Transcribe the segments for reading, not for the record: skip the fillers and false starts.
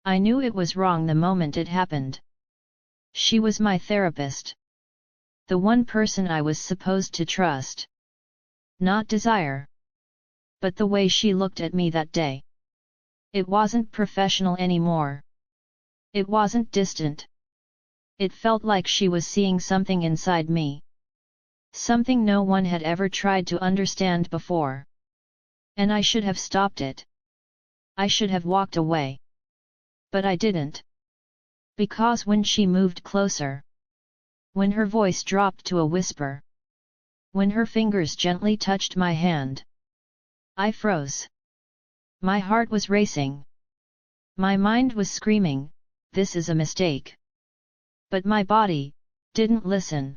I knew it was wrong the moment it happened. She was my therapist. The one person I was supposed to trust. Not desire. But the way she looked at me that day. It wasn't professional anymore. It wasn't distant. It felt like she was seeing something inside me. Something no one had ever tried to understand before. And I should have stopped it. I should have walked away. But I didn't. Because when she moved closer, when her voice dropped to a whisper, when her fingers gently touched my hand, I froze. My heart was racing. My mind was screaming, "This is a mistake." But my body didn't listen.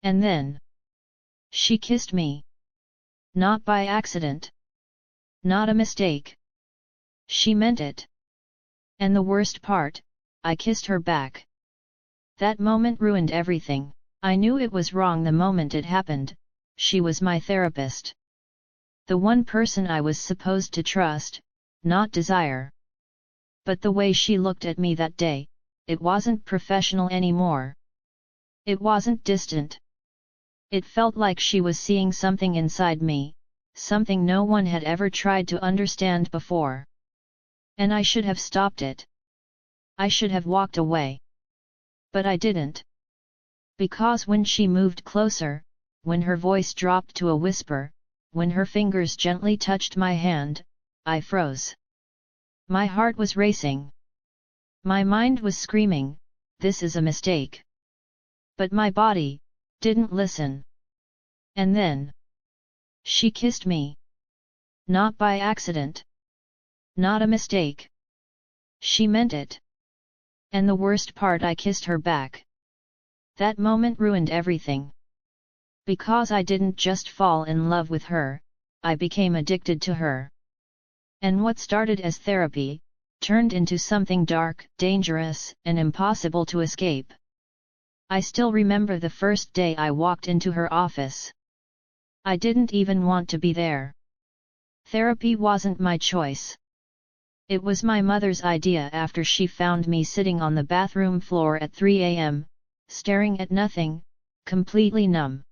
And then she kissed me. Not by accident. Not a mistake. She meant it. And the worst part, I kissed her back. That moment ruined everything. I knew it was wrong the moment it happened. She was my therapist. The one person I was supposed to trust, not desire. But the way she looked at me that day, it wasn't professional anymore. It wasn't distant. It felt like she was seeing something inside me, something no one had ever tried to understand before. And I should have stopped it. I should have walked away. But I didn't. Because when she moved closer, when her voice dropped to a whisper, when her fingers gently touched my hand, I froze. My heart was racing. My mind was screaming, "This is a mistake." But my body didn't listen. And then she kissed me. Not by accident. Not a mistake. She meant it. And the worst part, I kissed her back. That moment ruined everything. Because I didn't just fall in love with her, I became addicted to her. And what started as therapy, turned into something dark, dangerous, and impossible to escape. I still remember the first day I walked into her office. I didn't even want to be there. Therapy wasn't my choice. It was my mother's idea after she found me sitting on the bathroom floor at 3 a.m., staring at nothing, completely numb.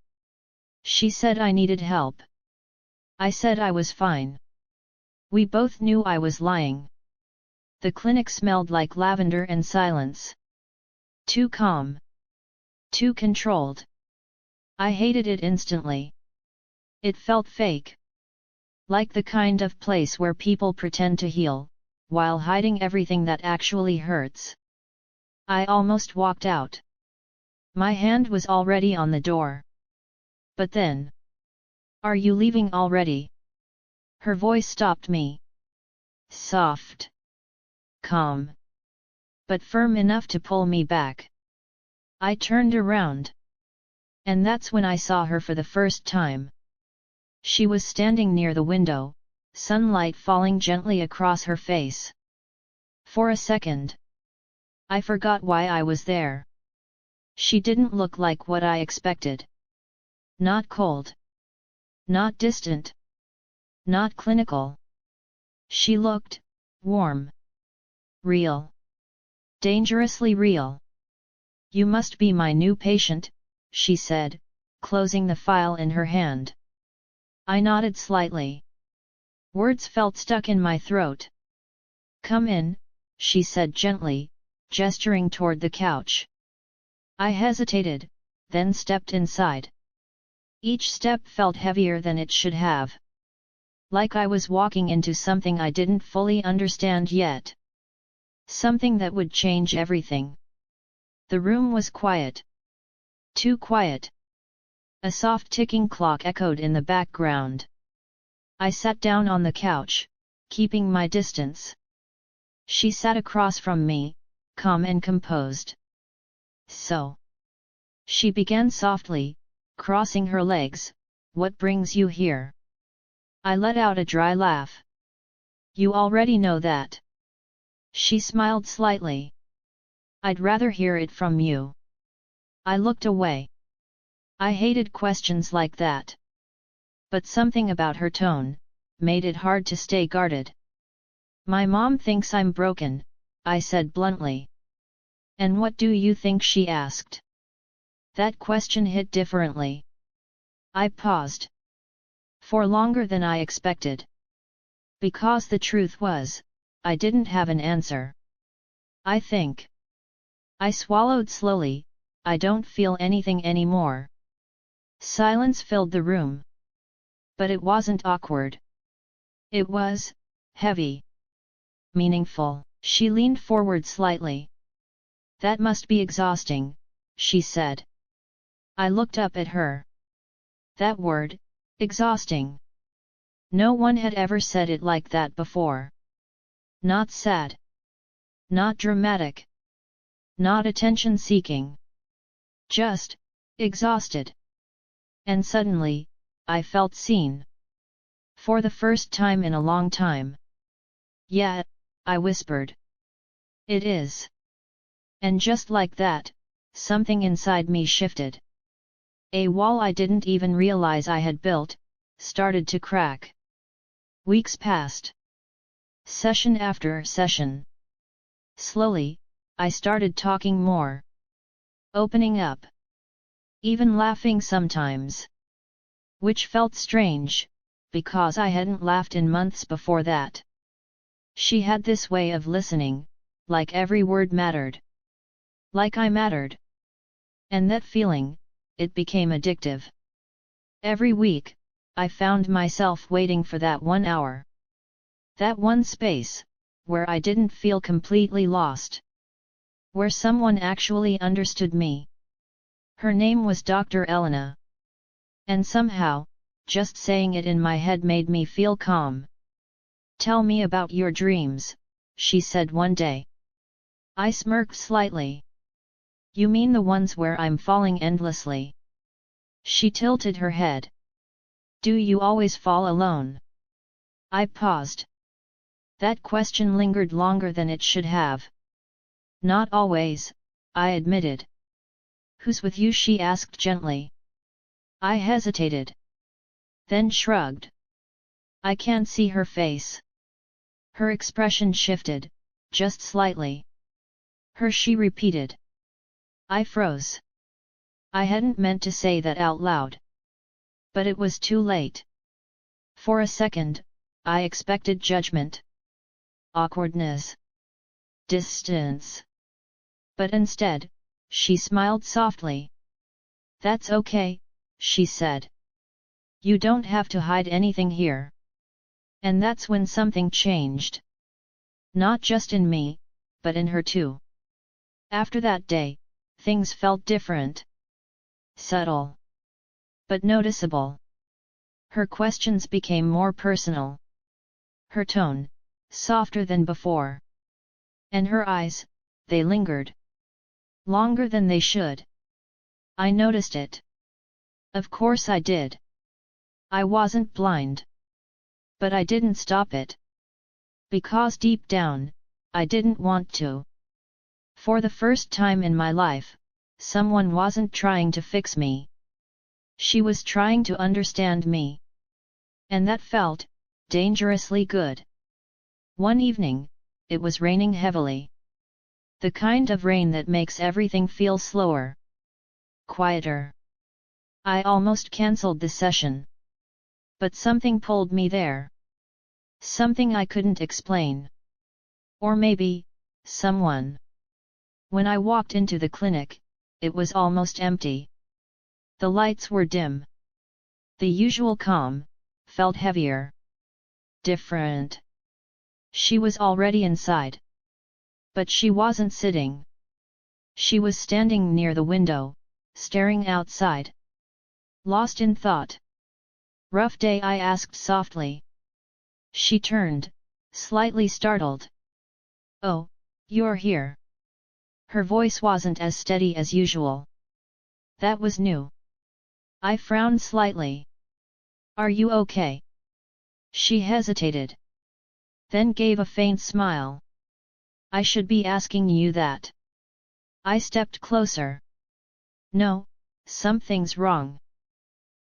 She said I needed help. I said I was fine. We both knew I was lying. The clinic smelled like lavender and silence. Too calm. Too controlled. I hated it instantly. It felt fake. Like the kind of place where people pretend to heal, while hiding everything that actually hurts. I almost walked out. My hand was already on the door. But then, "Are you leaving already?" Her voice stopped me. Soft. Calm. But firm enough to pull me back. I turned around. And that's when I saw her for the first time. She was standing near the window, sunlight falling gently across her face. For a second, I forgot why I was there. She didn't look like what I expected. Not cold. Not distant. Not clinical. She looked warm. Real. Dangerously real. "You must be my new patient," she said, closing the file in her hand. I nodded slightly. Words felt stuck in my throat. "Come in," she said gently, gesturing toward the couch. I hesitated, then stepped inside. Each step felt heavier than it should have. Like I was walking into something I didn't fully understand yet. Something that would change everything. The room was quiet. Too quiet. A soft ticking clock echoed in the background. I sat down on the couch, keeping my distance. She sat across from me, calm and composed. "So," she began softly, crossing her legs, "what brings you here?" I let out a dry laugh. "You already know that." She smiled slightly. "I'd rather hear it from you." I looked away. I hated questions like that. But something about her tone made it hard to stay guarded. "My mom thinks I'm broken," I said bluntly. And what do you think she asked? That question hit differently. I paused. For longer than I expected. Because the truth was, I didn't have an answer. I think. I swallowed slowly, I don't feel anything anymore. Silence filled the room. But it wasn't awkward. It was heavy. Meaningful. She leaned forward slightly. That must be exhausting, she said. I looked up at her. That word, exhausting. No one had ever said it like that before. Not sad. Not dramatic. Not attention-seeking. Just, exhausted. And suddenly, I felt seen. For the first time in a long time. Yeah, I whispered. It is. And just like that, something inside me shifted. A wall I didn't even realize I had built, started to crack. Weeks passed. Session after session. Slowly, I started talking more. Opening up. Even laughing sometimes. Which felt strange, because I hadn't laughed in months before that. She had this way of listening, like every word mattered. Like I mattered. And that feeling, it became addictive. Every week, I found myself waiting for that 1 hour. That one space, where I didn't feel completely lost. Where someone actually understood me. Her name was Dr. Elena. And somehow, just saying it in my head made me feel calm. Tell me about your dreams, she said one day. I smirked slightly. You mean the ones where I'm falling endlessly? She tilted her head. Do you always fall alone? I paused. That question lingered longer than it should have. Not always, I admitted. Who's with you? She asked gently. I hesitated. Then shrugged. I can't see her face. Her expression shifted, just slightly. Her, she repeated. I froze. I hadn't meant to say that out loud. But it was too late. For a second, I expected judgment. Awkwardness. Distance. But instead, she smiled softly. That's okay, she said. You don't have to hide anything here. And that's when something changed. Not just in me, but in her too. After that day, things felt different. Subtle. But noticeable. Her questions became more personal. Her tone, softer than before. And her eyes, they lingered. Longer than they should. I noticed it. Of course I did. I wasn't blind. But I didn't stop it. Because deep down, I didn't want to. For the first time in my life, someone wasn't trying to fix me. She was trying to understand me. And that felt dangerously good. One evening, it was raining heavily. The kind of rain that makes everything feel slower. Quieter. I almost cancelled the session. But something pulled me there. Something I couldn't explain. Or maybe, someone. When I walked into the clinic, it was almost empty. The lights were dim. The usual calm felt heavier. Different. She was already inside. But she wasn't sitting. She was standing near the window, staring outside. Lost in thought. Rough day? I asked softly. She turned, slightly startled. Oh, you're here. Her voice wasn't as steady as usual. That was new. I frowned slightly. Are you okay? She hesitated. Then gave a faint smile. I should be asking you that. I stepped closer. No, something's wrong.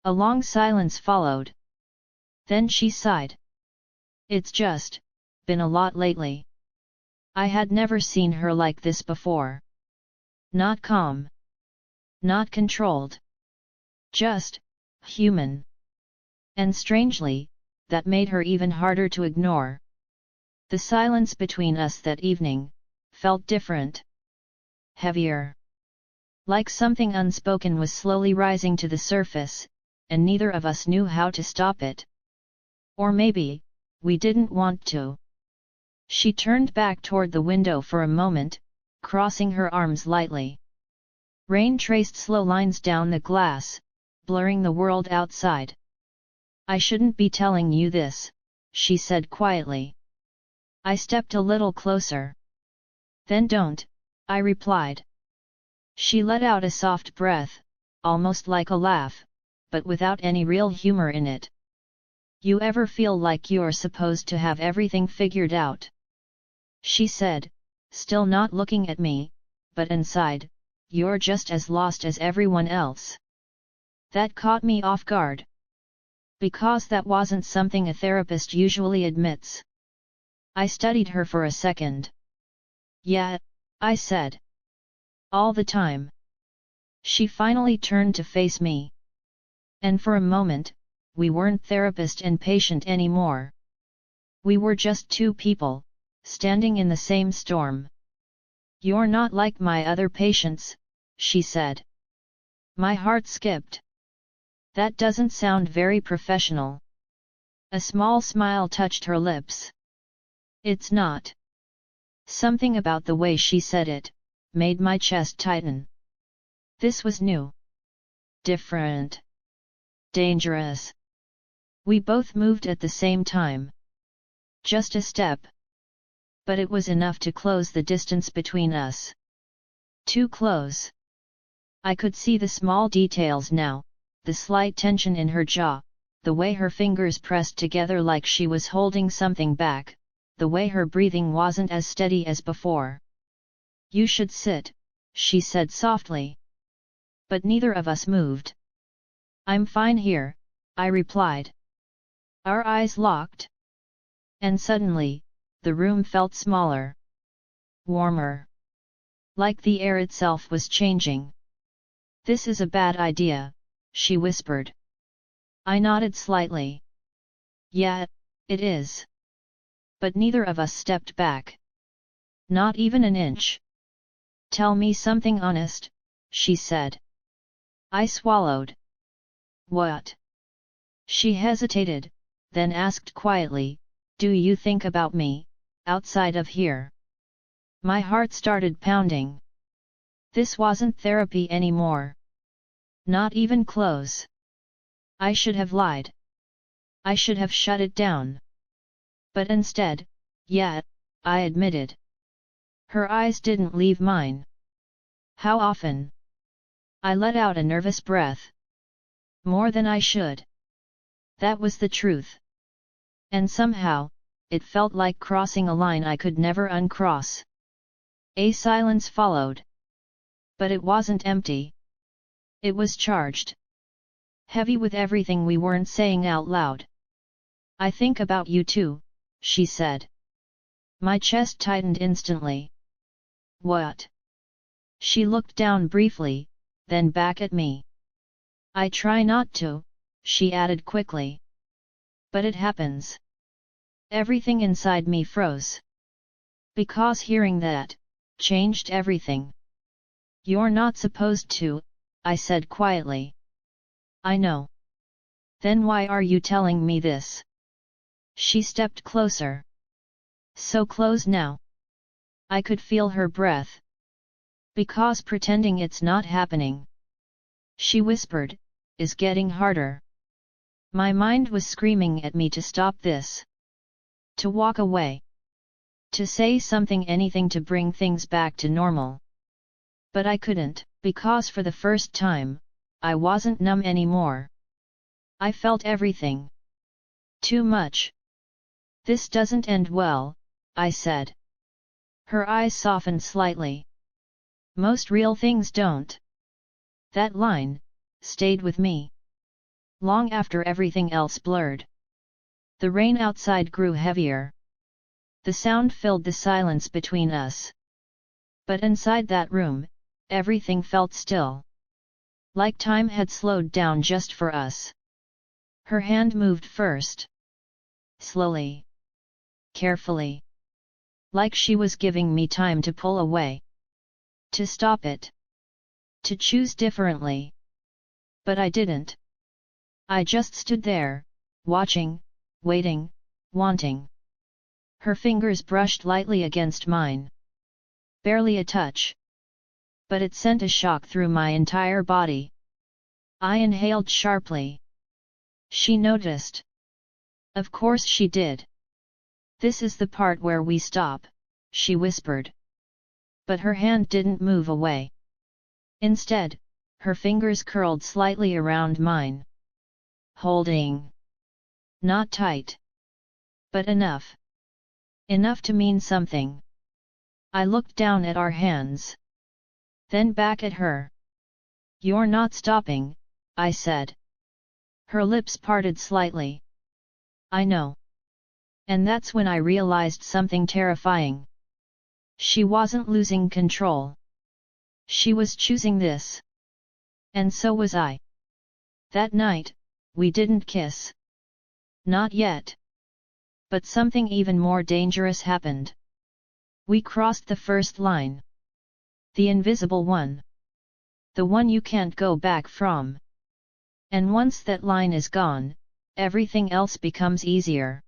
A long silence followed. Then she sighed. It's just been a lot lately. I had never seen her like this before. Not calm. Not controlled. Just human. And strangely, that made her even harder to ignore. The silence between us that evening felt different. Heavier. Like something unspoken was slowly rising to the surface, and neither of us knew how to stop it. Or maybe, we didn't want to. She turned back toward the window for a moment, crossing her arms lightly. Rain traced slow lines down the glass, blurring the world outside. I shouldn't be telling you this, she said quietly. I stepped a little closer. Then don't, I replied. She let out a soft breath, almost like a laugh, but without any real humor in it. You ever feel like you're supposed to have everything figured out? She said, still not looking at me, but inside, you're just as lost as everyone else. That caught me off guard. Because that wasn't something a therapist usually admits. I studied her for a second. Yeah, I said. All the time. She finally turned to face me. And for a moment, we weren't therapist and patient anymore. We were just two people, standing in the same storm. You're not like my other patients, she said. My heart skipped. That doesn't sound very professional. A small smile touched her lips. It's not. Something about the way she said it made my chest tighten. This was new. Different. Dangerous. We both moved at the same time. Just a step. But it was enough to close the distance between us. Too close. I could see the small details now, the slight tension in her jaw, the way her fingers pressed together like she was holding something back, the way her breathing wasn't as steady as before. You should sit, she said softly. But neither of us moved. I'm fine here, I replied. Our eyes locked. And suddenly, the room felt smaller. Warmer. Like the air itself was changing. This is a bad idea, she whispered. I nodded slightly. Yeah, it is. But neither of us stepped back. Not even an inch. Tell me something honest, she said. I swallowed. What? She hesitated, then asked quietly, do you think about me, outside of here? My heart started pounding. This wasn't therapy anymore. Not even close. I should have lied. I should have shut it down. But instead, yeah, I admitted. Her eyes didn't leave mine. How often? I let out a nervous breath. More than I should. That was the truth. And somehow, it felt like crossing a line I could never uncross. A silence followed. But it wasn't empty. It was charged. Heavy with everything we weren't saying out loud. I think about you too, she said. My chest tightened instantly. What? She looked down briefly, then back at me. I try not to, she added quickly. But it happens. Everything inside me froze. Because hearing that changed everything. You're not supposed to, I said quietly. I know. Then why are you telling me this? She stepped closer. So close now. I could feel her breath. Because pretending it's not happening, she whispered, is getting harder. My mind was screaming at me to stop this. To walk away. To say something, anything to bring things back to normal. But I couldn't, because for the first time, I wasn't numb anymore. I felt everything. Too much. This doesn't end well, I said. Her eyes softened slightly. Most real things don't. That line stayed with me. Long after everything else blurred. The rain outside grew heavier. The sound filled the silence between us. But inside that room, everything felt still. Like time had slowed down just for us. Her hand moved first. Slowly. Carefully. Like she was giving me time to pull away. To stop it. To choose differently. But I didn't. I just stood there, watching, waiting, wanting. Her fingers brushed lightly against mine. Barely a touch. But it sent a shock through my entire body. I inhaled sharply. She noticed. Of course she did. This is the part where we stop, she whispered. But her hand didn't move away. Instead, her fingers curled slightly around mine. Holding. Not tight. But enough. Enough to mean something. I looked down at our hands. Then back at her. You're not stopping, I said. Her lips parted slightly. I know. And that's when I realized something terrifying. She wasn't losing control. She was choosing this. And so was I. That night, we didn't kiss. Not yet. But something even more dangerous happened. We crossed the first line. The invisible one. The one you can't go back from. And once that line is gone, everything else becomes easier.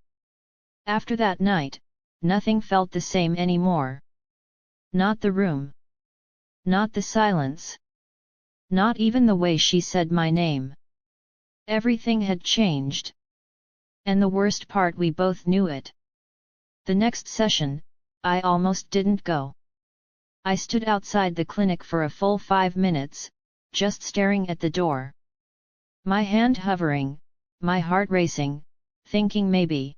After that night, nothing felt the same anymore. Not the room. Not the silence. Not even the way she said my name. Everything had changed. And the worst part, we both knew it. The next session, I almost didn't go. I stood outside the clinic for a full 5 minutes, just staring at the door. My hand hovering, my heart racing, thinking maybe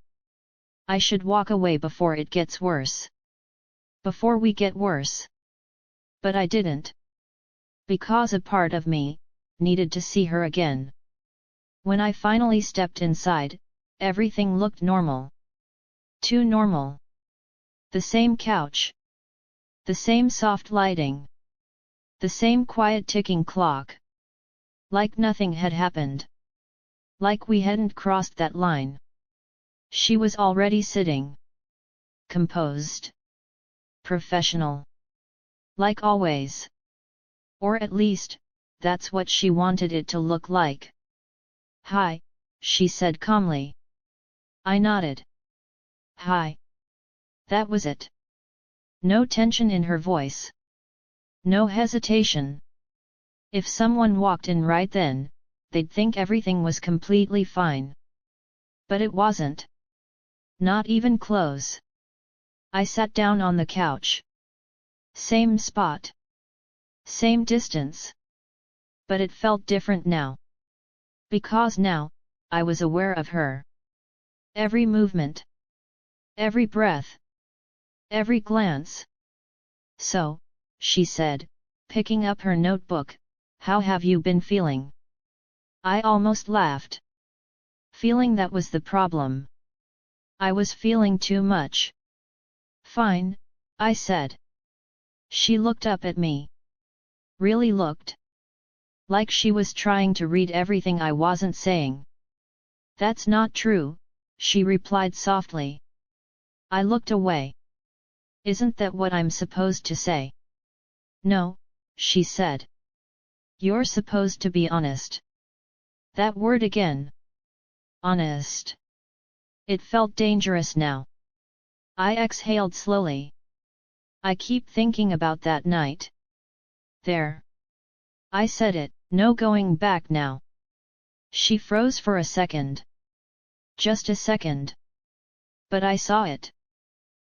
I should walk away before it gets worse. Before we get worse. But I didn't. Because a part of me needed to see her again. When I finally stepped inside, everything looked normal. Too normal. The same couch. The same soft lighting. The same quiet ticking clock. Like nothing had happened. Like we hadn't crossed that line. She was already sitting. Composed. Professional. Like always. Or at least, that's what she wanted it to look like. Hi, she said calmly. I nodded. Hi. That was it. No tension in her voice. No hesitation. If someone walked in right then, they'd think everything was completely fine. But it wasn't. Not even close. I sat down on the couch. Same spot. Same distance. But it felt different now. Because now, I was aware of her. Every movement. Every breath. Every glance. So, she said, picking up her notebook, how have you been feeling? I almost laughed. Feeling, that was the problem. I was feeling too much. Fine, I said. She looked up at me. Really looked. Like she was trying to read everything I wasn't saying. That's not true, she replied softly. I looked away. Isn't that what I'm supposed to say? No, she said. You're supposed to be honest. That word again. Honest. It felt dangerous now. I exhaled slowly. I keep thinking about that night. There. I said it, no going back now. She froze for a second. Just a second. But I saw it.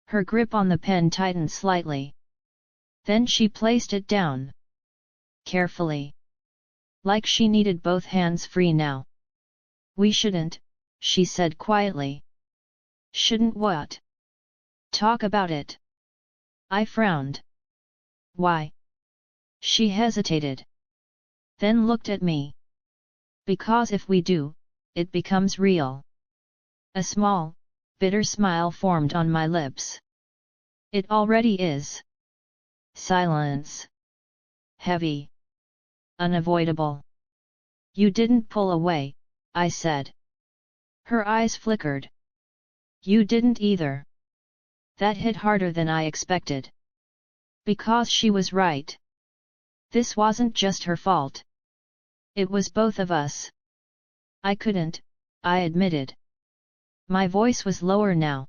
Her grip on the pen tightened slightly. Then she placed it down. Carefully. Like she needed both hands free now. We shouldn't, she said quietly. Shouldn't what? Talk about it. I frowned. Why? She hesitated. Then looked at me. Because if we do, it becomes real. A small, bitter smile formed on my lips. It already is. Silence. Heavy. Unavoidable. You didn't pull away, I said. Her eyes flickered. You didn't either. That hit harder than I expected. Because she was right. This wasn't just her fault. It was both of us. I couldn't, I admitted. My voice was lower now.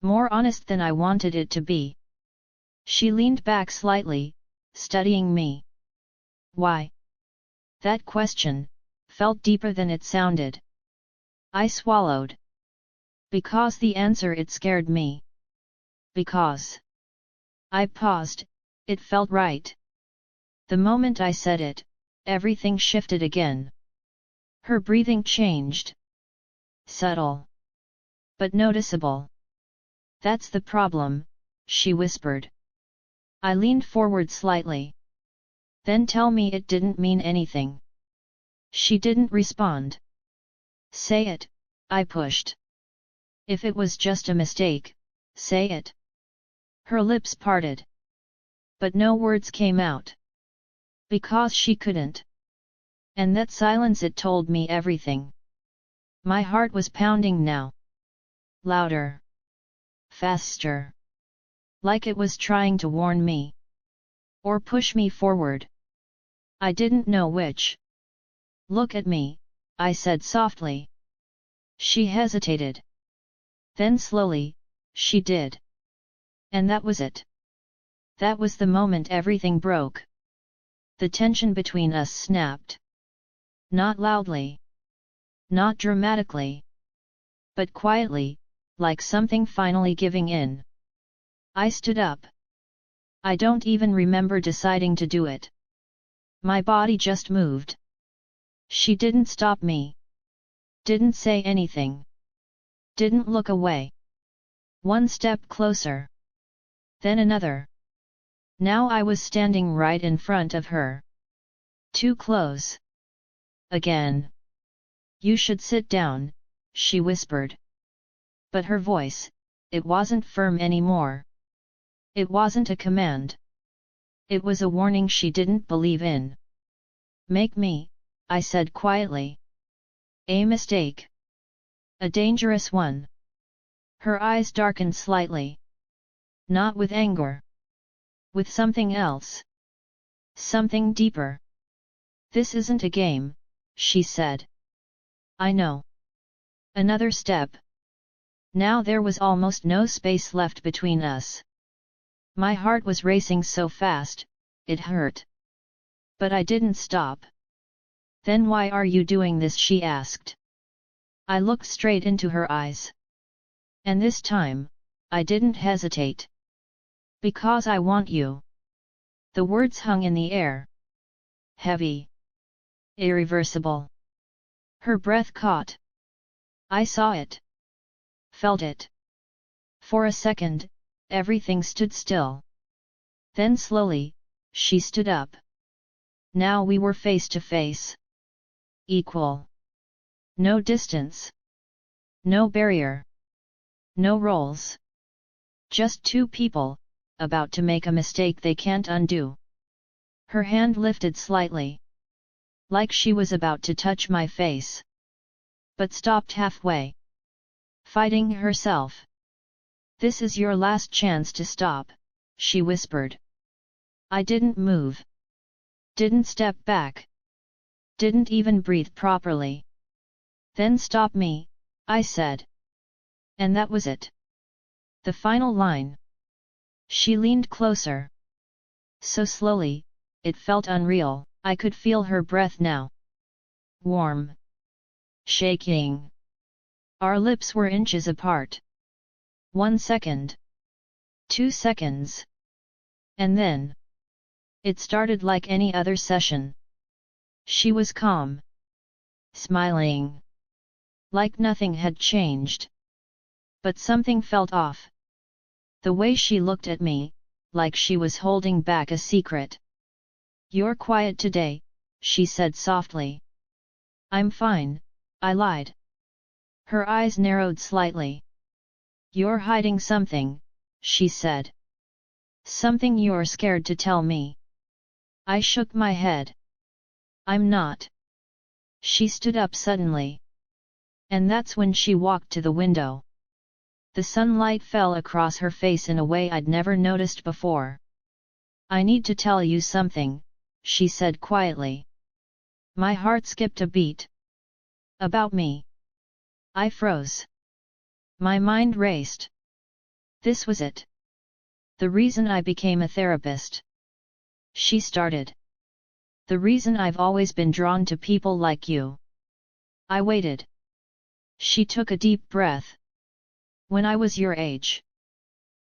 More honest than I wanted it to be. She leaned back slightly, studying me. Why? That question felt deeper than it sounded. I swallowed. Because the answer it scared me. Because. I paused, it felt right. The moment I said it, everything shifted again. Her breathing changed. Subtle. But noticeable. That's the problem, she whispered. I leaned forward slightly. Then tell me it didn't mean anything. She didn't respond. Say it, I pushed. If it was just a mistake, say it. Her lips parted. But no words came out. Because she couldn't. And that silence, it told me everything. My heart was pounding now. Louder. Faster. Like it was trying to warn me. Or push me forward. I didn't know which. Look at me, I said softly. She hesitated. Then slowly, she did. And that was it. That was the moment everything broke. The tension between us snapped. Not loudly. Not dramatically. But quietly, like something finally giving in. I stood up. I don't even remember deciding to do it. My body just moved. She didn't stop me. Didn't say anything. Didn't look away. One step closer. Then another. Now I was standing right in front of her. Too close. Again. You should sit down, she whispered. But her voice, it wasn't firm anymore. It wasn't a command. It was a warning she didn't believe in. Make me, I said quietly. A mistake. A dangerous one. Her eyes darkened slightly. Not with anger. With something else. Something deeper. This isn't a game, she said. I know. Another step. Now there was almost no space left between us. My heart was racing so fast, it hurt. But I didn't stop. Then why are you doing this, she asked. I looked straight into her eyes. And this time, I didn't hesitate. Because I want you. The words hung in the air. Heavy. Irreversible. Her breath caught. I saw it. Felt it. For a second, everything stood still. Then slowly, she stood up. Now we were face to face. Equal. No distance. No barrier. No roles. Just two people, about to make a mistake they can't undo. Her hand lifted slightly. Like she was about to touch my face. But stopped halfway. Fighting herself. This is your last chance to stop, she whispered. I didn't move. Didn't step back. Didn't even breathe properly. Then stop me, I said. And that was it. The final line. She leaned closer. So slowly, it felt unreal. I could feel her breath now. Warm. Shaking. Our lips were inches apart. 1 second. 2 seconds. And then. It started like any other session. She was calm. Smiling. Like nothing had changed. But something felt off. The way she looked at me, like she was holding back a secret. You're quiet today, she said softly. I'm fine, I lied. Her eyes narrowed slightly. You're hiding something, she said. Something you're scared to tell me. I shook my head. I'm not. She stood up suddenly. And that's when she walked to the window. The sunlight fell across her face in a way I'd never noticed before. I need to tell you something, she said quietly. My heart skipped a beat. About me. I froze. My mind raced. This was it. The reason I became a therapist. She started. The reason I've always been drawn to people like you. I waited. She took a deep breath. When I was your age.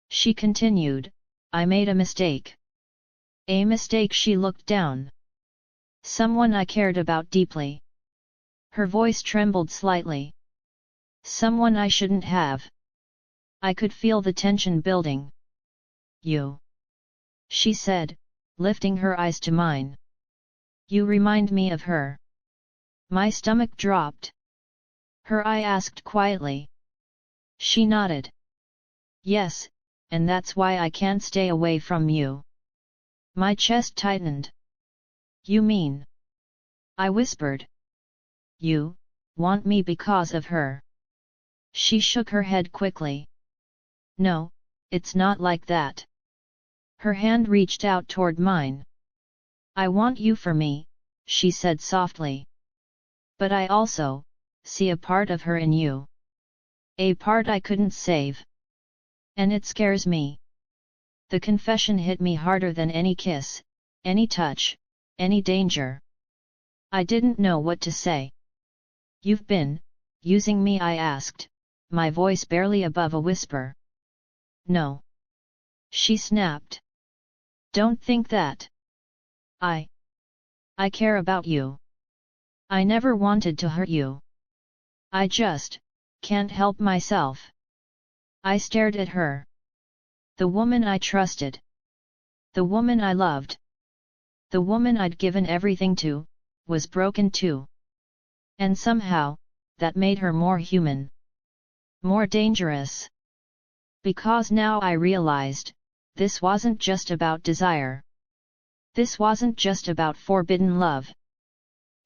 She continued, I made a mistake. A mistake. She looked down. Someone I cared about deeply. Her voice trembled slightly. Someone I shouldn't have. I could feel the tension building. You. She said, lifting her eyes to mine. You remind me of her. My stomach dropped. Her eye asked quietly. She nodded. Yes, and that's why I can't stay away from you. My chest tightened. You mean? I whispered. You want me because of her. She shook her head quickly. No, it's not like that. Her hand reached out toward mine. I want you for me, she said softly. But I also see a part of her in you. A part I couldn't save. And it scares me. The confession hit me harder than any kiss, any touch, any danger. I didn't know what to say. You've been using me, I asked, my voice barely above a whisper. No. She snapped. Don't think that. I care about you. I never wanted to hurt you. I just can't help myself. I stared at her. The woman I trusted. The woman I loved. The woman I'd given everything to, was broken too. And somehow, that made her more human. More dangerous. Because now I realized, this wasn't just about desire. This wasn't just about forbidden love.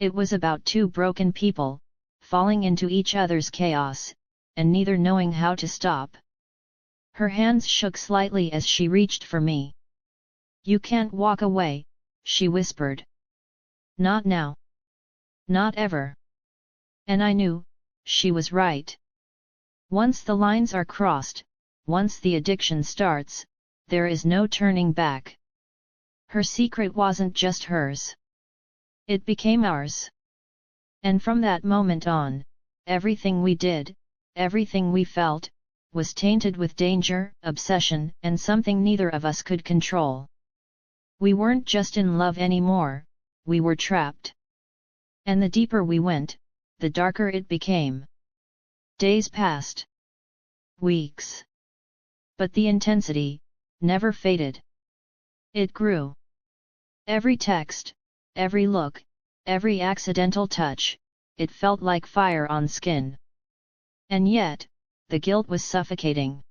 It was about two broken people, falling into each other's chaos, and neither knowing how to stop. Her hands shook slightly as she reached for me. You can't walk away, she whispered. Not now. Not ever. And I knew, she was right. Once the lines are crossed, once the addiction starts, there is no turning back. Her secret wasn't just hers. It became ours. And from that moment on, everything we did, everything we felt, was tainted with danger, obsession, and something neither of us could control. We weren't just in love anymore, we were trapped. And the deeper we went, the darker it became. Days passed. Weeks. But the intensity never faded. It grew. Every text, every look, every accidental touch, it felt like fire on skin. And yet, the guilt was suffocating.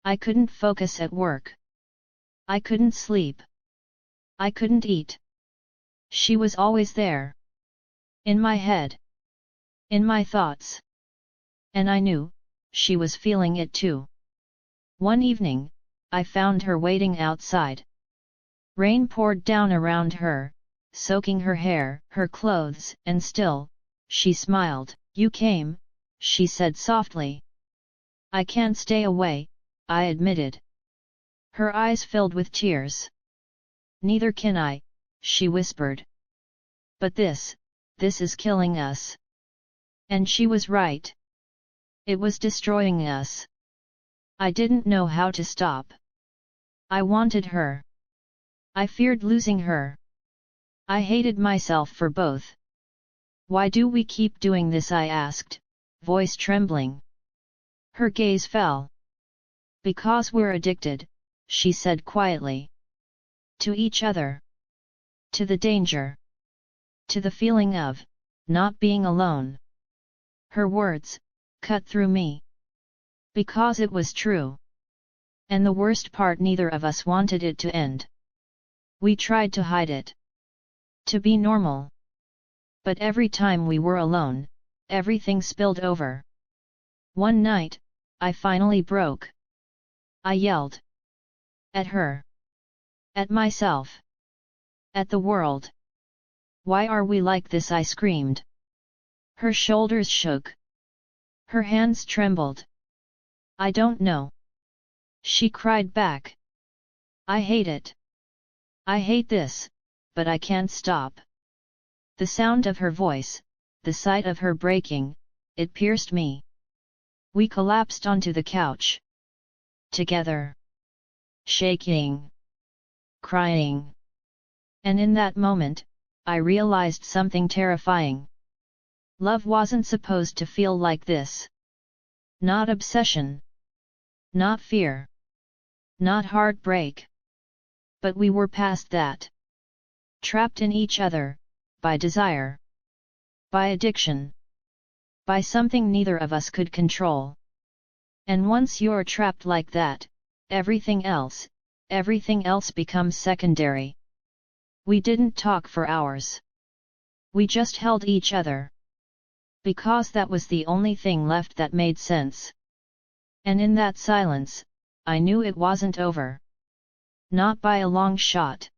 I couldn't focus at work. I couldn't sleep. I couldn't eat. She was always there. In my head. In my thoughts. And I knew, she was feeling it too. One evening, I found her waiting outside. Rain poured down around her, soaking her hair, her clothes, and still, she smiled. You came, she said softly. I can't stay away, I admitted. Her eyes filled with tears. Neither can I, she whispered. But this is killing us. And she was right. It was destroying us. I didn't know how to stop. I wanted her. I feared losing her. I hated myself for both. Why do we keep doing this? I asked, voice trembling. Her gaze fell. Because we're addicted, she said quietly. To each other. To the danger. To the feeling of not being alone. Her words cut through me. Because it was true. And the worst part, neither of us wanted it to end. We tried to hide it. To be normal. But every time we were alone, everything spilled over. One night, I finally broke. I yelled. At her. At myself. At the world. Why are we like this? I screamed. Her shoulders shook. Her hands trembled. I don't know. She cried back. I hate it. I hate this, but I can't stop. The sound of her voice, the sight of her breaking, it pierced me. We collapsed onto the couch. Together. Shaking. Crying. And in that moment, I realized something terrifying. Love wasn't supposed to feel like this. Not obsession. Not fear. Not heartbreak. But we were past that. Trapped in each other, by desire. By addiction. By something neither of us could control. And once you're trapped like that, everything else becomes secondary. We didn't talk for hours. We just held each other. Because that was the only thing left that made sense. And in that silence, I knew it wasn't over. Not by a long shot.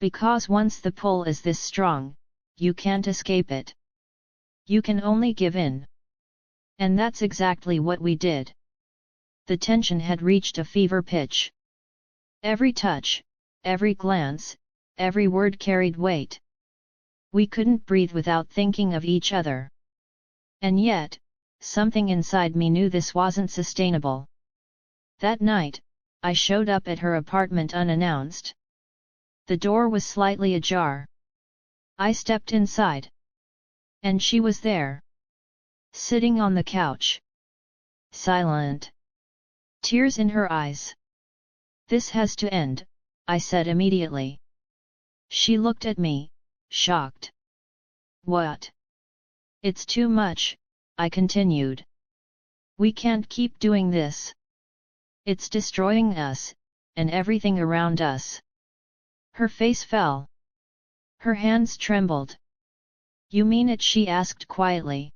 Because once the pull is this strong, you can't escape it. You can only give in. And that's exactly what we did. The tension had reached a fever pitch. Every touch, every glance, every word carried weight. We couldn't breathe without thinking of each other. And yet, something inside me knew this wasn't sustainable. That night, I showed up at her apartment unannounced. The door was slightly ajar. I stepped inside. And she was there. Sitting on the couch. Silent. Tears in her eyes. This has to end, I said immediately. She looked at me, shocked. What? It's too much, I continued. We can't keep doing this. It's destroying us, and everything around us. Her face fell. Her hands trembled. You mean it? She asked quietly.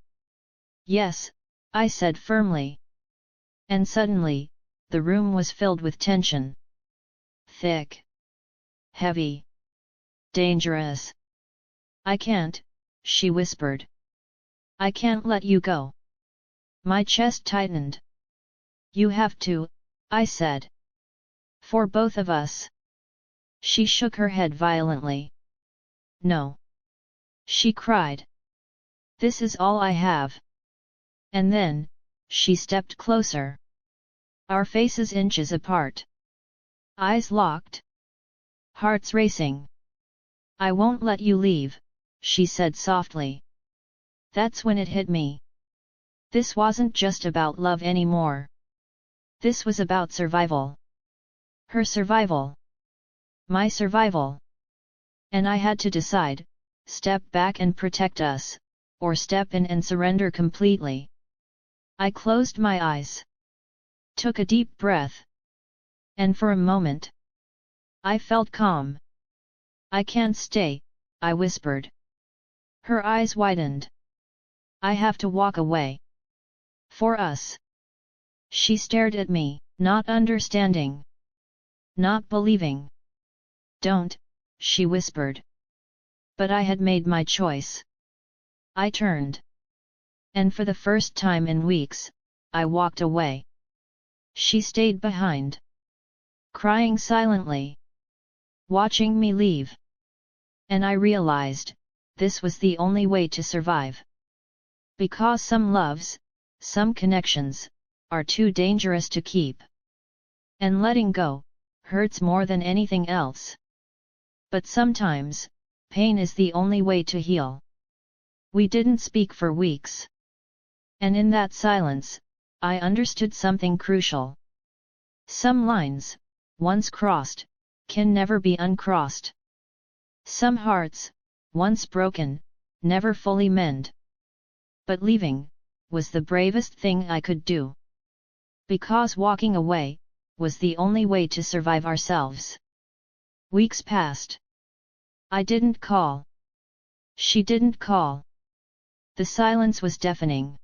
Yes, I said firmly. And suddenly, the room was filled with tension. Thick. Heavy. Dangerous. I can't, she whispered. I can't let you go. My chest tightened. You have to, I said. For both of us. She shook her head violently. No. She cried. This is all I have. And then, she stepped closer. Our faces inches apart. Eyes locked. Hearts racing. I won't let you leave, she said softly. That's when it hit me. This wasn't just about love anymore. This was about survival. Her survival. My survival. And I had to decide, step back and protect us, or step in and surrender completely. I closed my eyes. Took a deep breath. And for a moment, I felt calm. I can't stay, I whispered. Her eyes widened. I have to walk away. For us. She stared at me, not understanding. Not believing. Don't, she whispered. But I had made my choice. I turned. And for the first time in weeks, I walked away. She stayed behind. Crying silently. Watching me leave. And I realized, this was the only way to survive. Because some loves, some connections, are too dangerous to keep. And letting go, hurts more than anything else. But sometimes, pain is the only way to heal. We didn't speak for weeks. And in that silence, I understood something crucial. Some lines, once crossed, can never be uncrossed. Some hearts, once broken, never fully mend. But leaving, was the bravest thing I could do. Because walking away was the only way to survive ourselves. Weeks passed. I didn't call. She didn't call. The silence was deafening.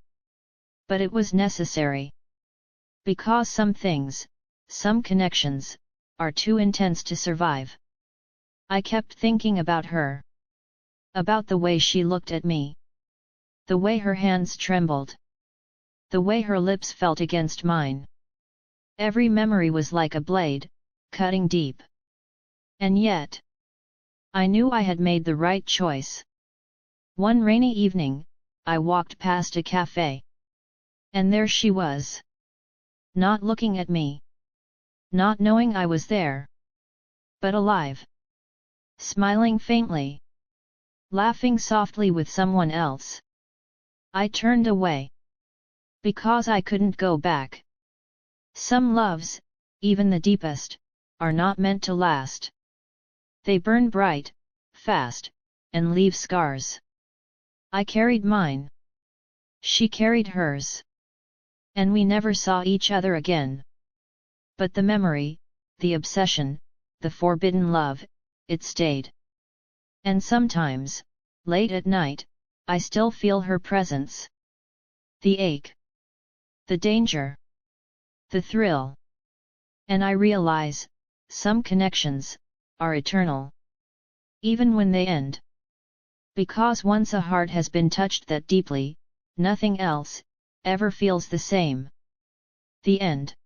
But it was necessary. Because some things, some connections, are too intense to survive. I kept thinking about her. About the way she looked at me. The way her hands trembled. The way her lips felt against mine. Every memory was like a blade, cutting deep. And yet, I knew I had made the right choice. One rainy evening, I walked past a cafe. And there she was. Not looking at me. Not knowing I was there. But alive. Smiling faintly. Laughing softly with someone else. I turned away. Because I couldn't go back. Some loves, even the deepest, are not meant to last. They burn bright, fast, and leave scars. I carried mine. She carried hers. And we never saw each other again. But the memory, the obsession, the forbidden love, it stayed. And sometimes, late at night, I still feel her presence. The ache. The danger. The thrill. And I realize, some connections, are eternal. Even when they end. Because once a heart has been touched that deeply, nothing else, ever feels the same. The end.